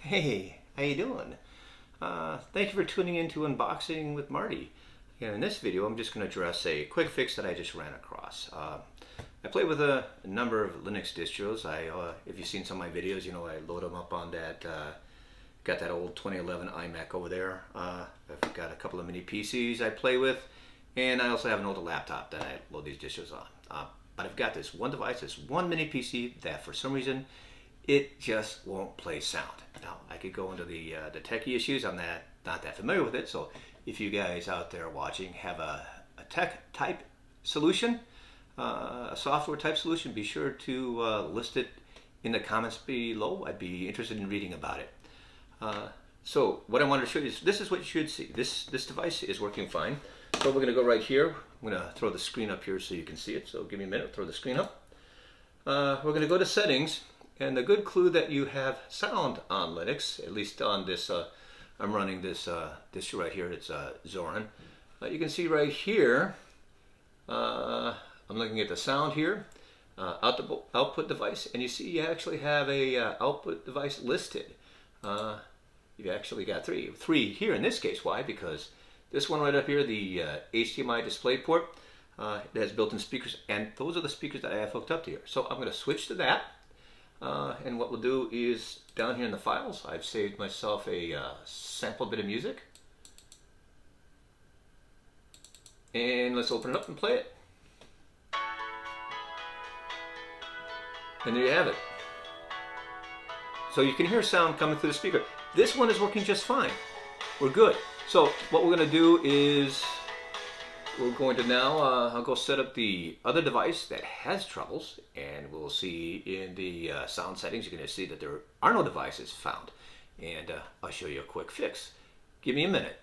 Hey, how you doing? Thank you for tuning in to Unboxing with Marty. In this video, I'm just going to address a quick fix that I just ran across. I play with a number of Linux distros. If you've seen some of my videos, you know I load them up on that. Got that old 2011 iMac over there. I've got a couple of mini PCs I play with, and I also have an older laptop that I load these distros on. But I've got this one device, this one mini PC that for some reason it just won't play sound. Now, I could go into the techie issues. I'm not that familiar with it, so if you guys out there watching have a tech type solution, a software type solution, be sure to list it in the comments below. I'd be interested in reading about it. So what I wanted to show you is this is what you should see. This device is working fine. So we're going to go right here. I'm going to throw the screen up here so you can see it. So give me a minute, throw the screen up. We're going to go to settings. And the good clue that you have sound on Linux, at least on this, I'm running this distro right here, it's Zorin. You can see right here, I'm looking at the sound here, output device, and you see you actually have a output device listed. You've actually got three here in this case. Why? Because this one right up here, the HDMI display port, it has built-in speakers, and those are the speakers that I have hooked up to here. So I'm going to switch to that. And what we'll do is down here in the files, I've saved myself a sample bit of music. And let's open it up and play it. And there you have it. So you can hear sound coming through the speaker. This one is working just fine. We're good. So what we're going to do is we're going to now, I'll go set up the other device that has troubles, and we'll see in the sound settings, you're going to see that there are no devices found. And I'll show you a quick fix. Give me a minute.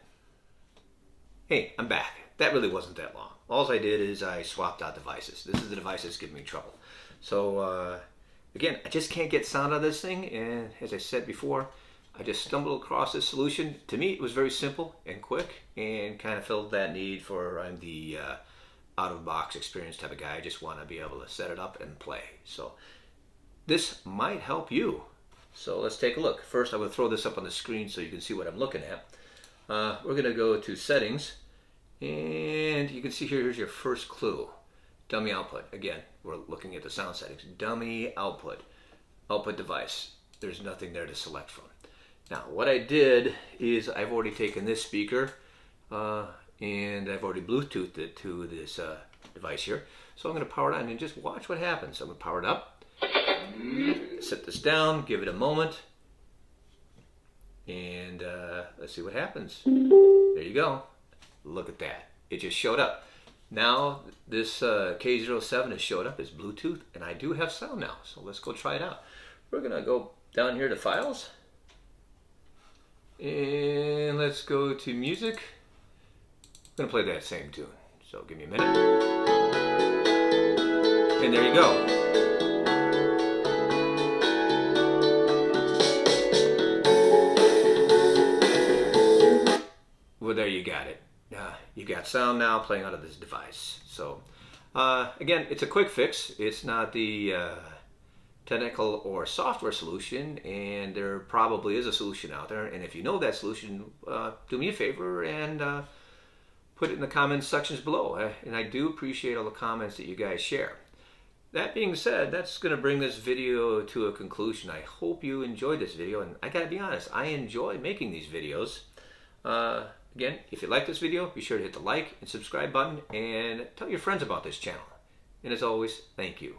Hey, I'm back. That really wasn't that long. All I did is I swapped out devices. This is the device that's giving me trouble. So again, I just can't get sound out of this thing, and as I said before, I just stumbled across this solution. To me, it was very simple and quick and kind of filled that need for I'm the out-of-box experience type of guy. I just want to be able to set it up and play. So this might help you. So let's take a look. First, I'm going to throw this up on the screen so you can see what I'm looking at. We're going to go to settings, and you can see here's your first clue. Dummy output. Again, we're looking at the sound settings. Dummy output. Output device. There's nothing there to select from. Now, what I did is I've already taken this speaker and I've already Bluetoothed it to this device here. So I'm going to power it on and just watch what happens. I'm going to power it up, set this down, give it a moment, and let's see what happens. There you go. Look at that. It just showed up. Now this K07 has showed up as Bluetooth, and I do have sound now. So let's go try it out. We're going to go down here to Files. And let's go to music. I'm going to play that same tune. So give me a minute. And there you go. Well, there you got it. You got sound now playing out of this device. So again, it's a quick fix. It's not the technical or software solution, and there probably is a solution out there, and if you know that solution, do me a favor and put it in the comments sections below, and I do appreciate all the comments that you guys share. That being said, that's going to bring this video to a conclusion. I hope you enjoyed this video, and I gotta be honest, I enjoy making these videos. Again, if you like this video, be sure to hit the like and subscribe button and tell your friends about this channel. And as always, thank you.